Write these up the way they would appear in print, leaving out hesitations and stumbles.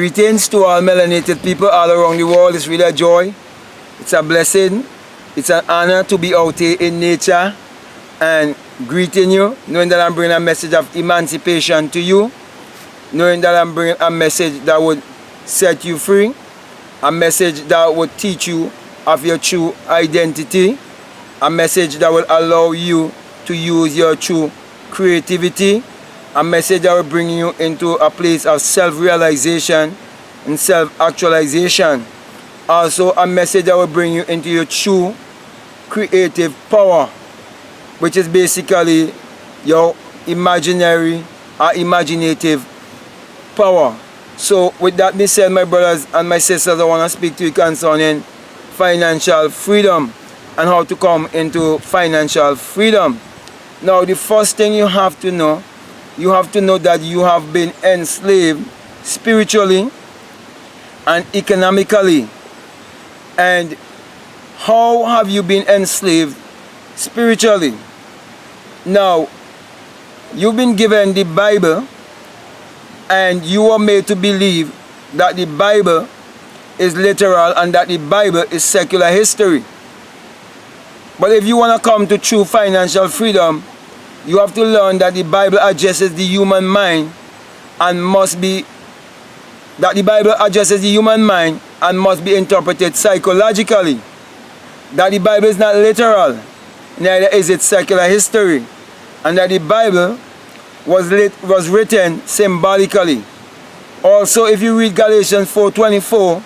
Greetings to all melanated people all around the world. It's really a joy. It's a blessing. It's an honor to be out here in nature and greeting you, knowing that I'm bringing a message of emancipation to you, knowing that I'm bringing a message that would set you free, a message that would teach you of your true identity, a message that will allow you to use your true creativity, a message that will bring you into a place of self-realization and self-actualization. Also a message that will bring you into your true creative power, which is basically your imaginary or imaginative power. So with that being said, my brothers and my sisters, I want to speak to you concerning financial freedom and how to come into financial freedom. Now the first thing you have to know that you have been enslaved spiritually and economically. And how have you been enslaved spiritually? Now, you've been given the Bible and you are made to believe that the Bible is literal and that the Bible is secular history. But if you want to come to true financial freedom, you have to learn that the Bible addresses the human mind and must be interpreted psychologically. That the Bible is not literal, neither is it secular history, and that the Bible was written symbolically. Also, if you read Galatians 4:24,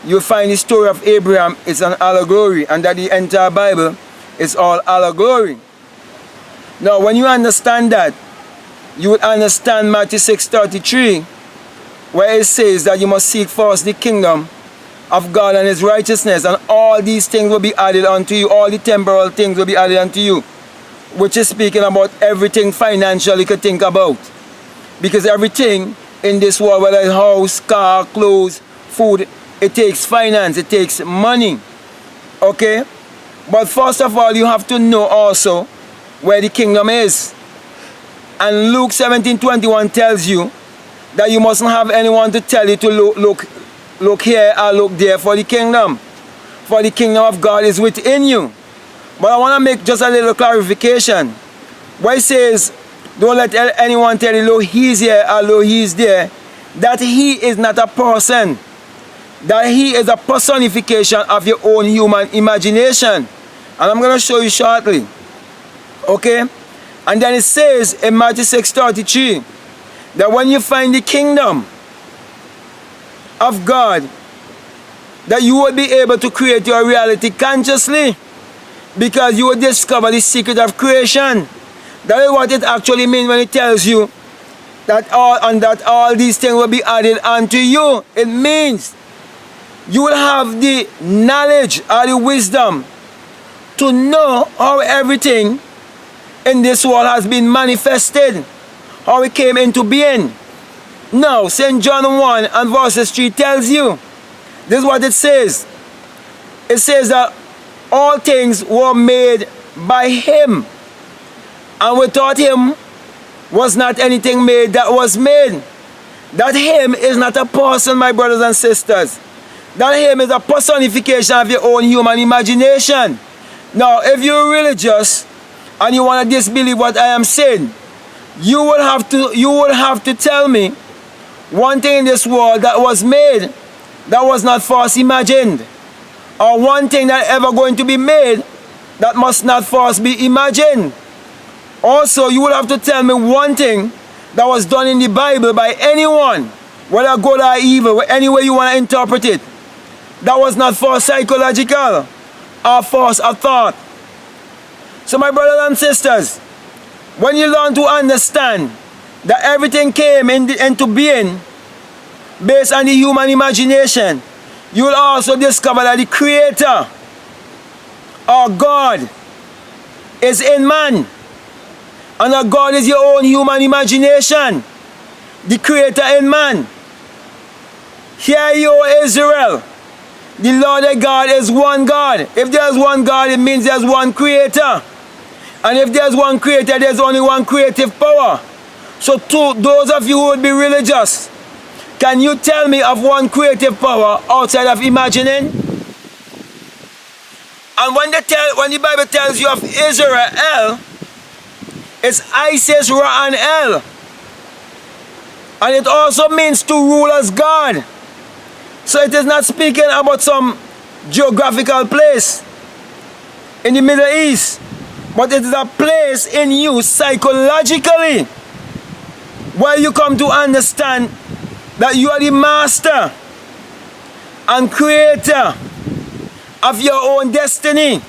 you'll find the story of Abraham is an allegory, and that the entire Bible is all allegory. Now, when you understand that, you will understand Matthew 6:33, where it says that you must seek first the kingdom of God and His righteousness, and all these things will be added unto you. All the temporal things will be added unto you, which is speaking about everything financial you could think about. Because everything in this world, whether it's house, car, clothes, food, it takes finance, it takes money. Okay? But first of all, you have to know also where the kingdom is. And Luke 17:21 tells you that you mustn't have anyone to tell you to look here or look there for the kingdom. For the kingdom of God is within you. But I want to make just a little clarification. Where it says, don't let anyone tell you, look, he's here or look, he's there. That he is not a person. That he is a personification of your own human imagination. And I'm going to show you shortly. Okay? And then it says in Matthew 6:33 that when you find the kingdom of God, that you will be able to create your reality consciously, because you will discover the secret of creation. That is what it actually means when it tells you that all these things will be added unto you. It means you will have the knowledge or the wisdom to know how everything in this world has been manifested, how it came into being. Now, St. John 1 and verses 3 tells you, this is what it says. It says that all things were made by Him, and without Him was not anything made that was made. That Him is not a person, my brothers and sisters. That Him is a personification of your own human imagination. Now, if you're religious and you want to disbelieve what I am saying, you will have to tell me one thing in this world that was made that was not first imagined, or one thing that ever going to be made that must not first be imagined. Also, you will have to tell me one thing that was done in the Bible by anyone, whether good or evil, any way you want to interpret it, that was not first psychological or first a thought. So my brothers and sisters, when you learn to understand that everything came into being based on the human imagination, you will also discover that the Creator, or God, is in man. And that God is your own human imagination. The Creator in man. Hear you, O Israel. The Lord thy God is one God. If there's one God, it means there's one Creator. And if there's one Creator, there's only one creative power. So to those of you who would be religious, Can you tell me of one creative power outside of imagining? And when the Bible tells you of Israel, it's Isis, Ra, and El. And it also means to rule as God. So it is not speaking about some geographical place in the Middle East, but it is a place in you psychologically where you come to understand that you are the master and creator of your own destiny,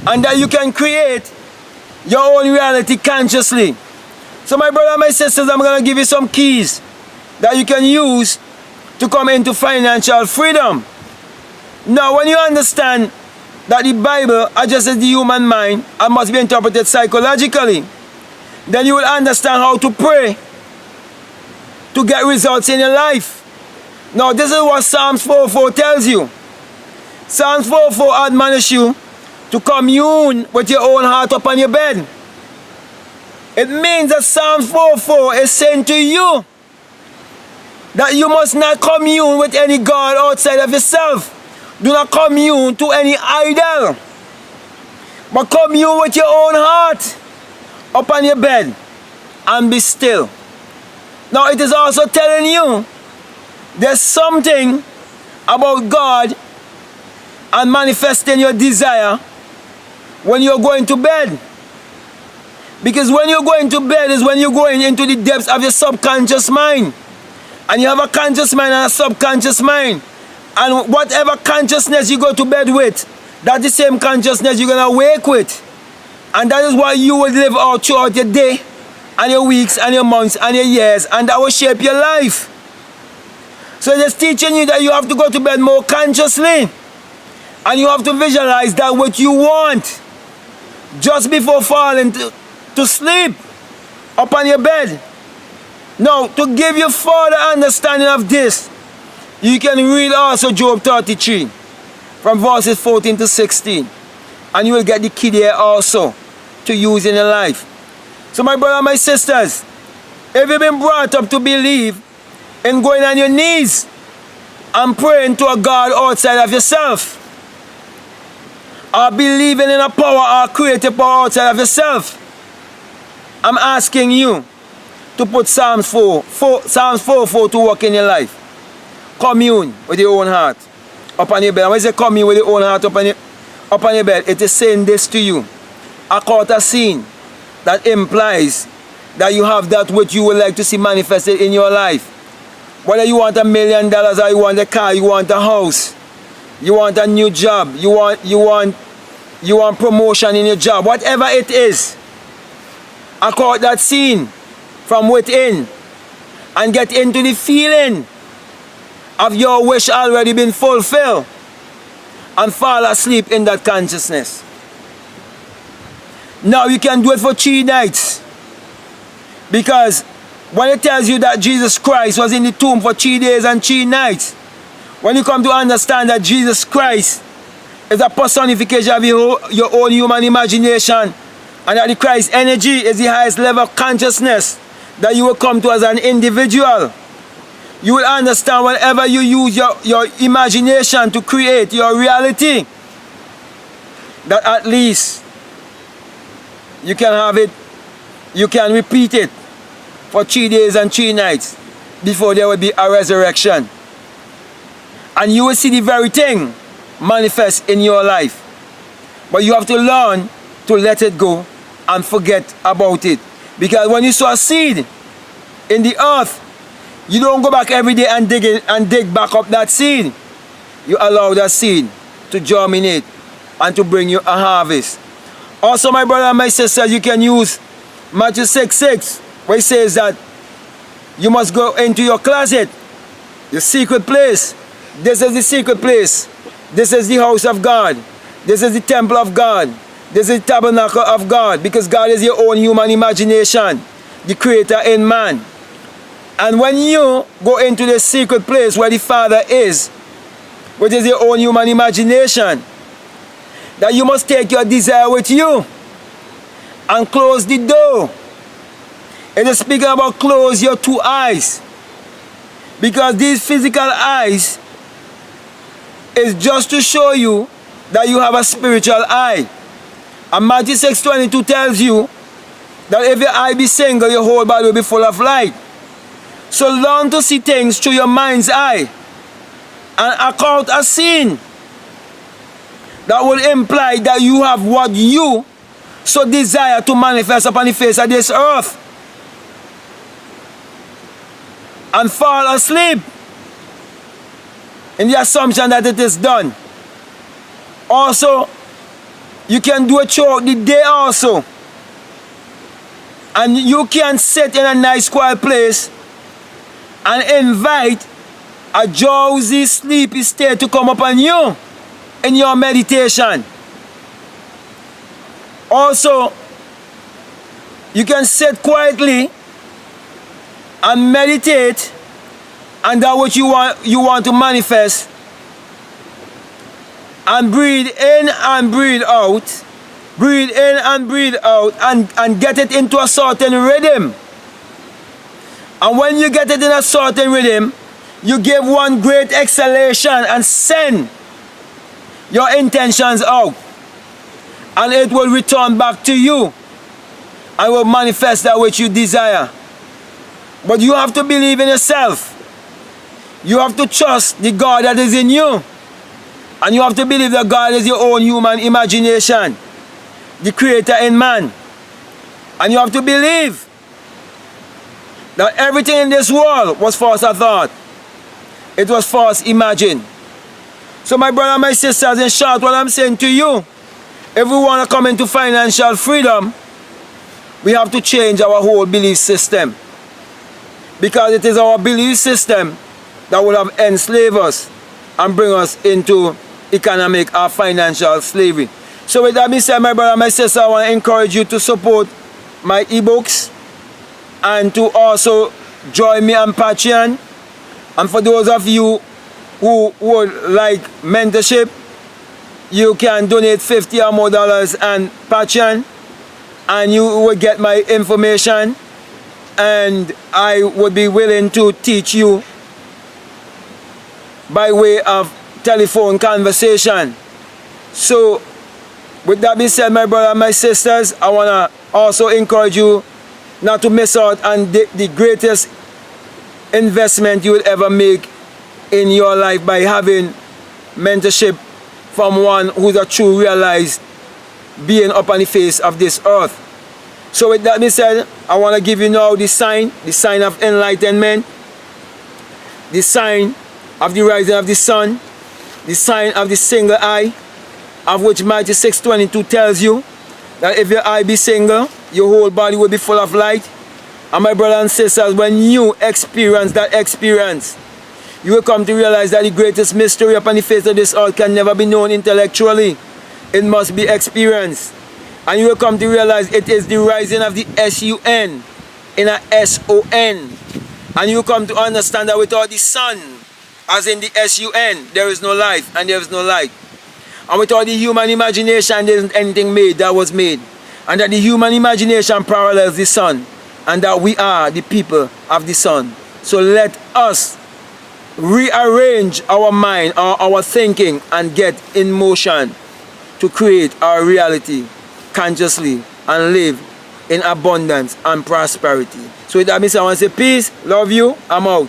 and that you can create your own reality consciously. So my brother and my sisters, I'm going to give you some keys that you can use to come into financial freedom. Now, when you understand that the Bible addresses the human mind and must be interpreted psychologically, then you will understand how to pray to get results in your life. Now, this is what Psalms 4:4 tells you. Psalms 4:4 admonishes you to commune with your own heart upon your bed. It means that Psalms 4:4 is saying to you that you must not commune with any God outside of yourself. Do not commune to any idol, but commune with your own heart upon your bed and be still. Now it is also telling you there's something about God and manifesting your desire when you're going to bed. Because when you're going to bed is when you're going into the depths of your subconscious mind. And you have a conscious mind and a subconscious mind. And whatever consciousness you go to bed with, that's the same consciousness you're going to wake with. And that is what you will live out throughout your day, and your weeks, and your months, and your years. And that will shape your life. So it's teaching you that you have to go to bed more consciously. And you have to visualize that what you want just before falling to sleep upon your bed. Now, to give you further understanding of this, you can read also Job 33 from verses 14 to 16. And you will get the key there also to use in your life. So my brother and my sisters, if you've been brought up to believe in going on your knees and praying to a God outside of yourself, or believing in a power or creative power outside of yourself, I'm asking you to put Psalms 4:4 to work in your life. Commune with your own heart upon your bed. And when you say commune with your own heart upon your bed, it is saying this to you. A quarter scene that implies that you have that which you would like to see manifested in your life. Whether you want $1 million or you want a car, you want a house, you want a new job, you want promotion in your job, whatever it is, accord that scene from within and get into the feeling of your wish already been fulfilled and fall asleep in that consciousness. Now you can do it for 3 nights, because when it tells you that Jesus Christ was in the tomb for 3 days and 3 nights, when you come to understand that Jesus Christ is a personification of your own human imagination, and that the Christ energy is the highest level of consciousness that you will come to as an individual, you will understand whenever you use your imagination to create your reality, that at least you can have it, you can repeat it for 3 days and 3 nights before there will be a resurrection. And you will see the very thing manifest in your life. But you have to learn to let it go and forget about it. Because when you sow a seed in the earth, you don't go back every day and dig back up that seed. You allow that seed to germinate and to bring you a harvest. Also, my brother and my sister, you can use Matthew 6:6, where it says that you must go into your closet, your secret place. This is the secret place. This is the house of God. This is the temple of God. This is the tabernacle of God, because God is your own human imagination, the creator in man. And when you go into the secret place where the Father is, which is your own human imagination, that you must take your desire with you and close the door. It is speaking about close your 2 eyes. Because these physical eyes is just to show you that you have a spiritual eye. And Matthew 6:22 tells you that if your eye be single, your whole body will be full of light. So learn to see things through your mind's eye and account a scene that will imply that you have what you so desire to manifest upon the face of this earth. And fall asleep in the assumption that it is done. Also, you can do it throughout the day also. And you can sit in a nice quiet place and invite a drowsy, sleepy state to come upon you in your meditation. Also, you can sit quietly and meditate on that which you want to manifest, and breathe in and breathe out, breathe in and breathe out, and get it into a certain rhythm. And when you get it in a certain rhythm, you give one great exhalation and send your intentions out, and it will return back to you and will manifest that which you desire. But you have to believe in yourself. You have to trust the God that is in you. And you have to believe that God is your own human imagination, the creator in man. And you have to believe that everything in this world was false thought. It was false imagined. So my brother and my sisters, in short, what I'm saying to you, if we want to come into financial freedom, we have to change our whole belief system. Because it is our belief system that will have enslaved us and bring us into economic or financial slavery. So with that being said, my brother and my sister, I want to encourage you to support my ebooks and to also join me on Patreon. And for those of you who would like mentorship, you can donate $50 or more on Patreon and you will get my information, and I would be willing to teach you by way of telephone conversation. So with that being said, my brother and my sisters, I want to also encourage you not to miss out on the greatest investment you will ever make in your life by having mentorship from one who's a true realized being upon the face of this earth. So with that being said, I want to give you now the sign of enlightenment, the sign of the rising of the sun, the sign of the single eye, of which Matthew 6:22 tells you that if your eye be single, your whole body will be full of light. And my brothers and sisters, when you experience that experience, you will come to realize that the greatest mystery upon the face of this earth can never be known intellectually. It must be experienced. And you will come to realize it is the rising of the S-U-N in a S-O-N. And you will come to understand that without the sun, as in the S-U-N, there is no life and there is no light. And without the human imagination, there isn't anything made that was made. And that the human imagination parallels the sun. And that we are the people of the sun. So let us rearrange our mind, our thinking, and get in motion to create our reality consciously and live in abundance and prosperity. So with that being said, I want to say peace, love you, I'm out.